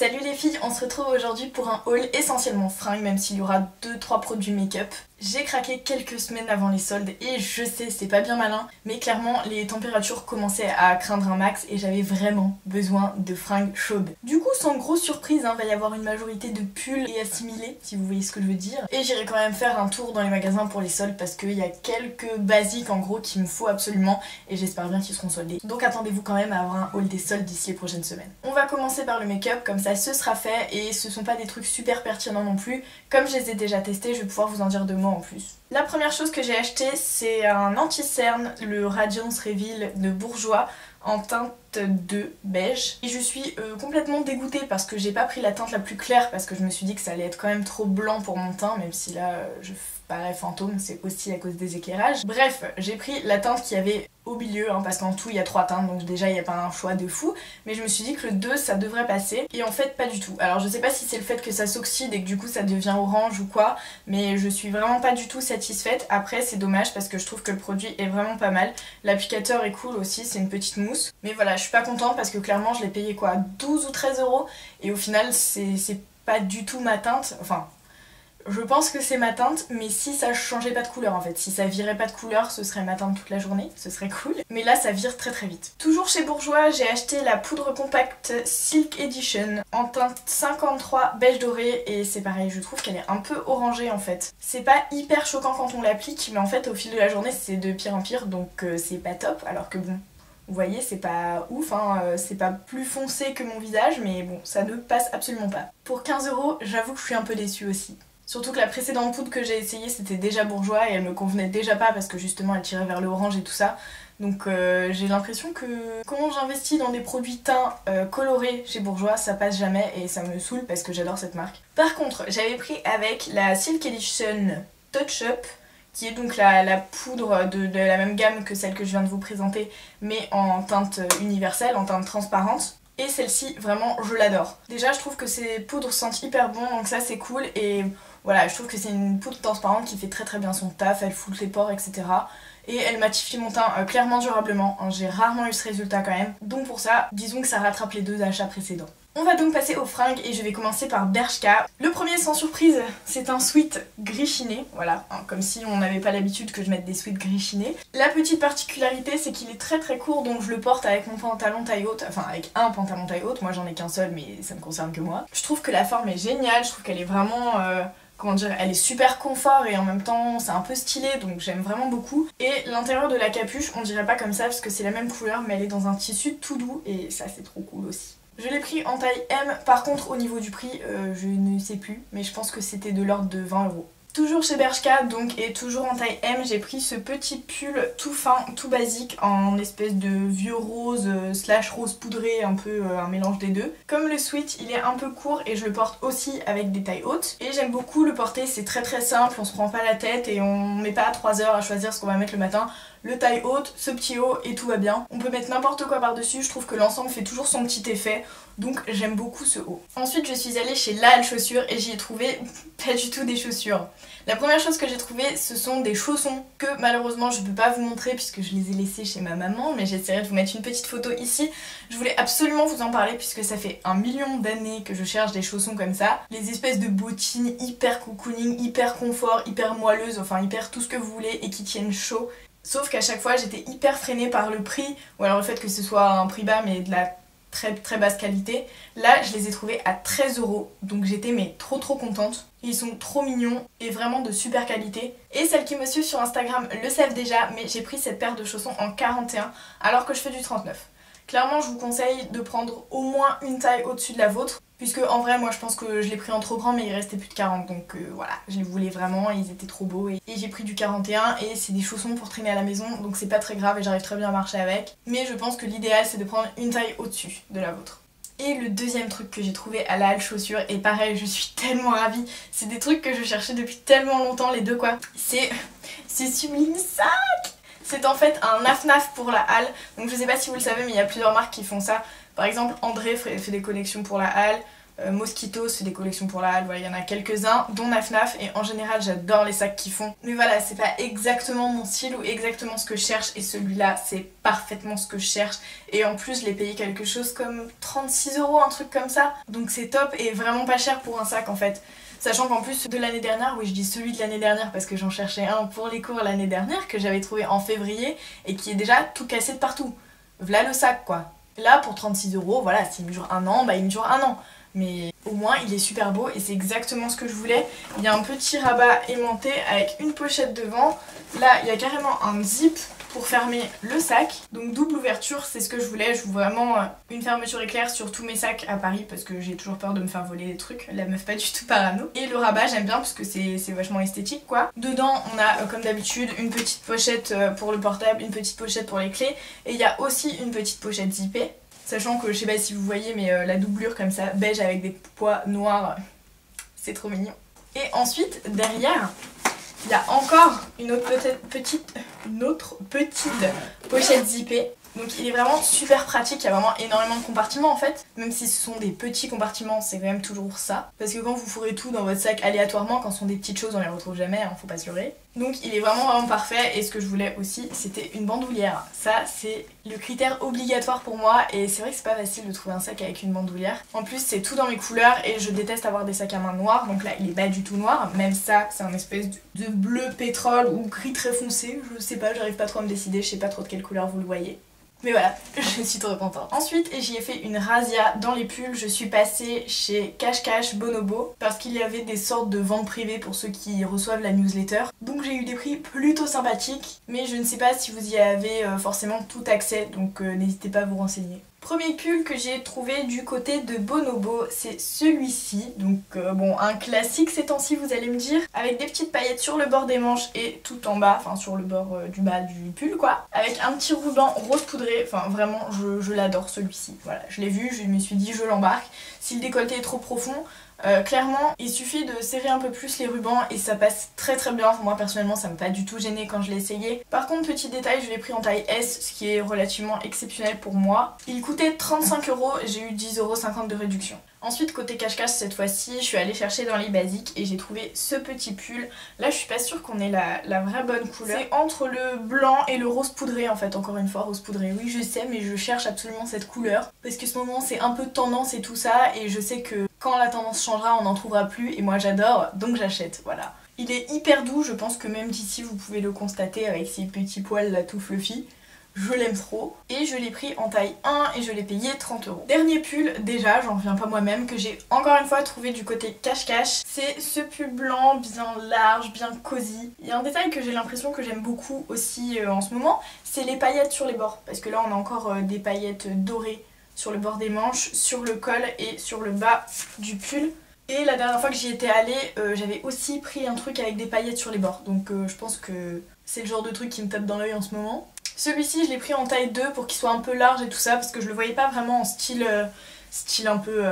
Salut les filles, on se retrouve aujourd'hui pour un haul essentiellement fringues, même s'il y aura 2-3 produits make-up. J'ai craqué quelques semaines avant les soldes et je sais c'est pas bien malin, mais clairement les températures commençaient à craindre un max et j'avais vraiment besoin de fringues chaudes. Du coup sans grosse surprise, va y avoir une majorité de pulls et assimilés, si vous voyez ce que je veux dire. Et j'irai quand même faire un tour dans les magasins pour les soldes parce qu'il y a quelques basiques en gros qu'il me faut absolument et j'espère bien qu'ils seront soldés. Donc attendez-vous quand même à avoir un haul des soldes d'ici les prochaines semaines. On va commencer par le make-up, comme ça ce sera fait et ce sont pas des trucs super pertinents non plus. Comme je les ai déjà testés, je vais pouvoir vous en dire 2 mots en plus. La première chose que j'ai acheté, c'est un anti-cerne, le Radiance Reveal de Bourjois en teinte de beige. Et je suis complètement dégoûtée parce que j'ai pas pris la teinte la plus claire parce que je me suis dit que ça allait être quand même trop blanc pour mon teint, même si là je parais fantôme, c'est aussi à cause des éclairages. Bref, j'ai pris la teinte qu'il y avait au milieu, parce qu'en tout il y a 3 teintes, donc déjà il n'y a pas un choix de fou, mais je me suis dit que le 2 ça devrait passer, et en fait pas du tout. Alors je sais pas si c'est le fait que ça s'oxyde et que du coup ça devient orange ou quoi, mais je suis vraiment pas du tout satisfaite. Après c'est dommage parce que je trouve que le produit est vraiment pas mal, l'applicateur est cool aussi, c'est une petite mousse, mais voilà je suis pas contente parce que clairement je l'ai payé quoi, 12 ou 13 euros, et au final c'est pas du tout ma teinte, enfin... Je pense que c'est ma teinte, mais si ça changeait pas de couleur en fait, si ça virait pas de couleur, ce serait ma teinte toute la journée, ce serait cool. Mais là ça vire très très vite. Toujours chez Bourjois, j'ai acheté la poudre compacte Silk Edition en teinte 53 beige doré et c'est pareil, je trouve qu'elle est un peu orangée en fait. C'est pas hyper choquant quand on l'applique, mais en fait au fil de la journée c'est de pire en pire, donc c'est pas top, alors que bon... Vous voyez, c'est pas ouf, c'est pas plus foncé que mon visage, mais bon, ça ne passe absolument pas. Pour 15 euros, j'avoue que je suis un peu déçue aussi. Surtout que la précédente poudre que j'ai essayée c'était déjà Bourjois et elle me convenait déjà pas parce que justement elle tirait vers le orange et tout ça. Donc j'ai l'impression que quand j'investis dans des produits teints colorés chez Bourjois, ça passe jamais et ça me saoule parce que j'adore cette marque. Par contre, j'avais pris avec la Silk Edition Touch Up, qui est donc la poudre de la même gamme que celle que je viens de vous présenter, mais en teinte universelle, en teinte transparente. Et celle-ci, vraiment, je l'adore. Déjà, je trouve que ces poudres sentent hyper bon, donc ça c'est cool. Et voilà, je trouve que c'est une poudre transparente qui fait très très bien son taf, elle floute les pores, etc. Et elle matifie mon teint clairement durablement. J'ai rarement eu ce résultat quand même. Donc pour ça, disons que ça rattrape les 2 achats précédents. On va donc passer aux fringues et je vais commencer par Bershka. Le premier sans surprise, c'est un sweat gris chiné, voilà, comme si on n'avait pas l'habitude que je mette des sweats gris chinés. La petite particularité, c'est qu'il est très très court, donc je le porte avec mon pantalon taille haute, enfin avec un pantalon taille haute, moi j'en ai qu'un seul mais ça ne concerne que moi. Je trouve que la forme est géniale, je trouve qu'elle est vraiment... comment dire, elle est super confort et en même temps c'est un peu stylé, donc j'aime vraiment beaucoup. Et l'intérieur de la capuche, on dirait pas comme ça parce que c'est la même couleur, mais elle est dans un tissu tout doux et ça c'est trop cool aussi. Je l'ai pris en taille M, par contre au niveau du prix, je ne sais plus, mais je pense que c'était de l'ordre de 20 euros. Toujours chez Bershka, donc, et toujours en taille M, j'ai pris ce petit pull tout fin, tout basique, en espèce de vieux rose slash rose poudré, un peu un mélange des deux. Comme le sweat, il est un peu court et je le porte aussi avec des tailles hautes. Et j'aime beaucoup le porter, c'est très très simple, on se prend pas la tête et on met pas 3 heures à choisir ce qu'on va mettre le matin. Le taille haute, ce petit haut et tout va bien. On peut mettre n'importe quoi par dessus, je trouve que l'ensemble fait toujours son petit effet. Donc j'aime beaucoup ce haut. Ensuite je suis allée chez La Halle Chaussures et j'y ai trouvé pas du tout des chaussures. La première chose que j'ai trouvé ce sont des chaussons que malheureusement je peux pas vous montrer puisque je les ai laissés chez ma maman, mais j'essaierai de vous mettre une petite photo ici. Je voulais absolument vous en parler puisque ça fait 1 million d'années que je cherche des chaussons comme ça. Les espèces de bottines hyper cocooning, hyper confort, hyper moelleuses, enfin hyper tout ce que vous voulez et qui tiennent chaud. Sauf qu'à chaque fois j'étais hyper freinée par le prix ou alors le fait que ce soit un prix bas mais de la très très basse qualité. Là je les ai trouvés à 13 euros, donc j'étais mais trop contente. Ils sont trop mignons et vraiment de super qualité. Et celles qui me suivent sur Instagram le savent déjà, mais j'ai pris cette paire de chaussons en 41 alors que je fais du 39. Clairement je vous conseille de prendre au moins une taille au-dessus de la vôtre, puisque en vrai moi je pense que je l'ai pris en trop grand mais il restait plus de 40, donc voilà, je les voulais vraiment, ils étaient trop beaux et j'ai pris du 41 et c'est des chaussons pour traîner à la maison, donc c'est pas très grave et j'arrive très bien à marcher avec. Mais je pense que l'idéal c'est de prendre une taille au-dessus de la vôtre. Et le deuxième truc que j'ai trouvé à La Halle Chaussures, et pareil je suis tellement ravie, c'est des trucs que je cherchais depuis tellement longtemps les deux quoi, c'est Sublime Sac. C'est en fait un naf-naf pour La Halle, donc je sais pas si vous le savez mais il y a plusieurs marques qui font ça. Par exemple André fait des collections pour La Halle, Mosquito, c'est des collections pour la halle, voilà, il y en a quelques-uns, dont Naf Naf, et en général j'adore les sacs qu'ils font. Mais voilà, c'est pas exactement mon style ou exactement ce que je cherche, et celui-là c'est parfaitement ce que je cherche. Et en plus je l'ai payé quelque chose comme 36 €, un truc comme ça. Donc c'est top et vraiment pas cher pour un sac en fait. Sachant qu'en plus de l'année dernière, oui je dis celui de l'année dernière parce que j'en cherchais un pour les cours l'année dernière que j'avais trouvé en février et qui est déjà tout cassé de partout. Voilà le sac quoi. Là pour 36 €, voilà, s'il me dure un an, bah il me dure un an. Mais au moins il est super beau et c'est exactement ce que je voulais. Il y a un petit rabat aimanté avec une pochette devant. Là il y a carrément un zip pour fermer le sac. Donc double ouverture, c'est ce que je voulais. Je veux vraiment une fermeture éclair sur tous mes sacs à Paris parce que j'ai toujours peur de me faire voler des trucs. La meuf pas du tout parano. Et le rabat j'aime bien parce que c'est vachement esthétique quoi. Dedans on a comme d'habitude une petite pochette pour le portable, une petite pochette pour les clés. Et il y a aussi une petite pochette zippée. Sachant que je sais pas si vous voyez mais la doublure comme ça, beige avec des pois noirs, c'est trop mignon. Et ensuite derrière il y a encore une autre petite pochette zippée. Donc il est vraiment super pratique, il y a vraiment énormément de compartiments en fait. Même si ce sont des petits compartiments, c'est quand même toujours ça. Parce que quand vous fourrez tout dans votre sac aléatoirement, quand ce sont des petites choses, on les retrouve jamais, hein, faut pas se leurrer. Donc il est vraiment parfait et ce que je voulais aussi, c'était une bandoulière. Ça c'est le critère obligatoire pour moi et c'est vrai que c'est pas facile de trouver un sac avec une bandoulière. En plus c'est tout dans mes couleurs et je déteste avoir des sacs à main noirs, donc là il est pas du tout noir. Même ça c'est un espèce de bleu pétrole ou gris très foncé, je sais pas, j'arrive pas trop à me décider, je sais pas trop de quelle couleur vous le voyez. Mais voilà, je suis trop contente. Ensuite, j'y ai fait une razzia dans les pulls. Je suis passée chez Cash Cash Bonobo parce qu'il y avait des sortes de ventes privées pour ceux qui reçoivent la newsletter. Donc j'ai eu des prix plutôt sympathiques, mais je ne sais pas si vous y avez forcément tout accès, donc n'hésitez pas à vous renseigner. Premier pull que j'ai trouvé du côté de Bonobo, c'est celui-ci. Donc bon, un classique ces temps-ci vous allez me dire, avec des petites paillettes sur le bord des manches et tout en bas, enfin sur le bord du bas du pull quoi. Avec un petit ruban rose poudré, enfin vraiment je l'adore celui-ci. Voilà, je l'ai vu, je me suis dit je l'embarque. Si le décolleté est trop profond, clairement il suffit de serrer un peu plus les rubans et ça passe très très bien. Moi personnellement ça m'a pas du tout gêné quand je l'ai essayé. Par contre petit détail, je l'ai pris en taille S, ce qui est relativement exceptionnel pour moi. Il coûtait 35 €, j'ai eu 10,50 € de réduction. Ensuite côté cache-cache cette fois-ci, je suis allée chercher dans les basiques et j'ai trouvé ce petit pull. Là je suis pas sûre qu'on ait la vraie bonne couleur. C'est entre le blanc et le rose poudré en fait, encore une fois rose poudré. Oui je sais mais je cherche absolument cette couleur parce que ce moment c'est un peu tendance et tout ça et je sais que quand la tendance changera on n'en trouvera plus et moi j'adore donc j'achète, voilà. Il est hyper doux, je pense que même d'ici vous pouvez le constater avec ces petits poils là tout fluffy. Je l'aime trop et je l'ai pris en taille 1 et je l'ai payé 30 €. Dernier pull, déjà j'en reviens pas moi-même, que j'ai encore une fois trouvé du côté cache-cache. C'est ce pull blanc bien large, bien cosy. Il y a un détail que j'ai l'impression que j'aime beaucoup aussi en ce moment, c'est les paillettes sur les bords. Parce que là on a encore des paillettes dorées sur le bord des manches, sur le col et sur le bas du pull. Et la dernière fois que j'y étais allée, j'avais aussi pris un truc avec des paillettes sur les bords. Donc je pense que c'est le genre de truc qui me tape dans l'œil en ce moment. Celui-ci je l'ai pris en taille 2 pour qu'il soit un peu large et tout ça parce que je le voyais pas vraiment en style un peu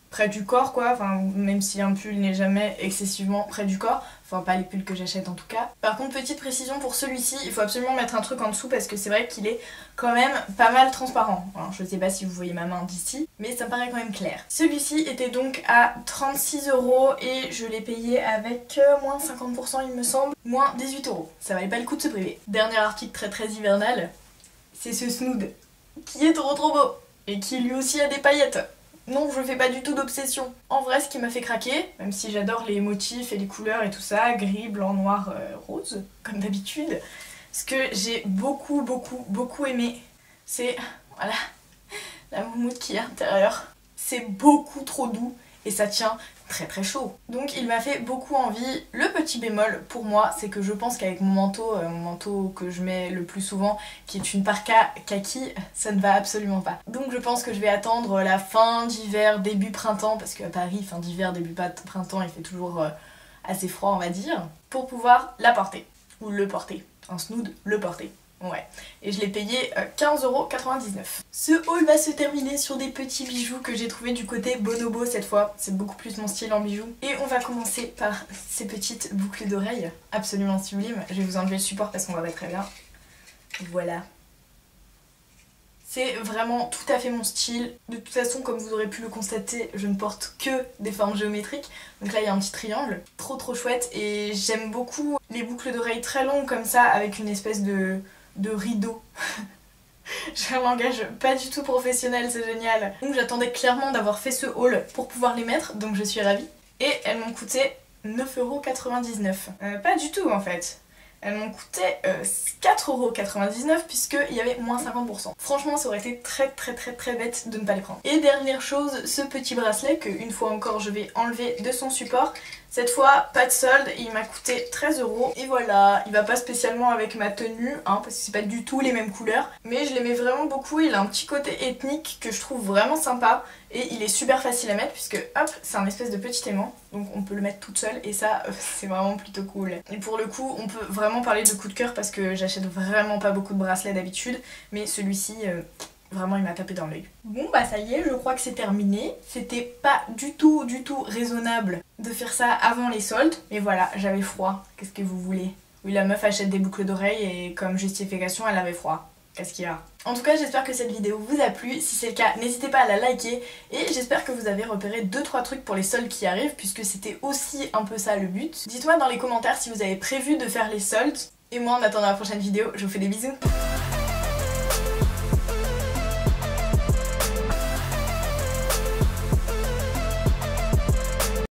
près du corps quoi, enfin même si un pull n'est jamais excessivement près du corps, enfin pas les pulls que j'achète en tout cas. Par contre petite précision pour celui-ci, il faut absolument mettre un truc en dessous parce que c'est vrai qu'il est quand même pas mal transparent. Alors je sais pas si vous voyez ma main d'ici, mais ça me paraît quand même clair. Celui-ci était donc à 36 € et je l'ai payé avec moins 50% il me semble, moins 18 €. Ça valait pas le coup de se priver. Dernier article très très hivernal, c'est ce snood qui est trop beau et qui lui aussi a des paillettes. Non, je fais pas du tout d'obsession. En vrai, ce qui m'a fait craquer, même si j'adore les motifs et les couleurs et tout ça, gris, blanc, noir, rose, comme d'habitude, ce que j'ai beaucoup aimé, c'est, voilà, la moumoute qui est à l'intérieur. C'est beaucoup trop doux et ça tient très chaud. Donc il m'a fait beaucoup envie. Le petit bémol pour moi, c'est que je pense qu'avec mon manteau que je mets le plus souvent, qui est une parka kaki, ça ne va absolument pas. Donc je pense que je vais attendre la fin d'hiver, début printemps, parce qu'à Paris, fin d'hiver, début printemps, il fait toujours assez froid on va dire, pour pouvoir la porter. Ou le porter. Un snood, le porter. Ouais, et je l'ai payé 15,99 €. Ce haul va se terminer sur des petits bijoux que j'ai trouvé du côté Bonobo cette fois. C'est beaucoup plus mon style en bijoux. Et on va commencer par ces petites boucles d'oreilles absolument sublimes. Je vais vous enlever le support parce qu'on va pas très bien. Voilà. C'est vraiment tout à fait mon style. De toute façon, comme vous aurez pu le constater, je ne porte que des formes géométriques. Donc là il y a un petit triangle, trop chouette, et j'aime beaucoup les boucles d'oreilles très longues comme ça avec une espèce de rideau. J'ai un langage pas du tout professionnel, c'est génial. Donc j'attendais clairement d'avoir fait ce haul pour pouvoir les mettre, donc je suis ravie. Et elles m'ont coûté 9,99 €. Pas du tout en fait. Elles m'ont coûté 4,99 € puisqu'il y avait moins 50%. Franchement ça aurait été très bête de ne pas les prendre. Et dernière chose, ce petit bracelet que une fois encore je vais enlever de son support. Cette fois pas de solde, il m'a coûté 13 €. Et voilà, il va pas spécialement avec ma tenue hein, parce que c'est pas du tout les mêmes couleurs. Mais je l'aimais vraiment beaucoup, il a un petit côté ethnique que je trouve vraiment sympa. Et il est super facile à mettre puisque hop, c'est un espèce de petit aimant. Donc on peut le mettre toute seule et ça c'est vraiment plutôt cool. Et pour le coup on peut vraiment parler de coup de cœur parce que j'achète vraiment pas beaucoup de bracelets d'habitude. Mais celui-ci... vraiment il m'a tapé dans l'œil. Bon bah ça y est, je crois que c'est terminé. C'était pas du tout raisonnable de faire ça avant les soldes. Mais voilà, j'avais froid, qu'est-ce que vous voulez? Oui, la meuf achète des boucles d'oreilles et comme justification elle avait froid. Qu'est-ce qu'il y a? En tout cas j'espère que cette vidéo vous a plu. Si c'est le cas, n'hésitez pas à la liker. Et j'espère que vous avez repéré 2-3 trucs pour les soldes qui arrivent, puisque c'était aussi un peu ça le but. Dites-moi dans les commentaires si vous avez prévu de faire les soldes. Et moi en attendant la prochaine vidéo, je vous fais des bisous.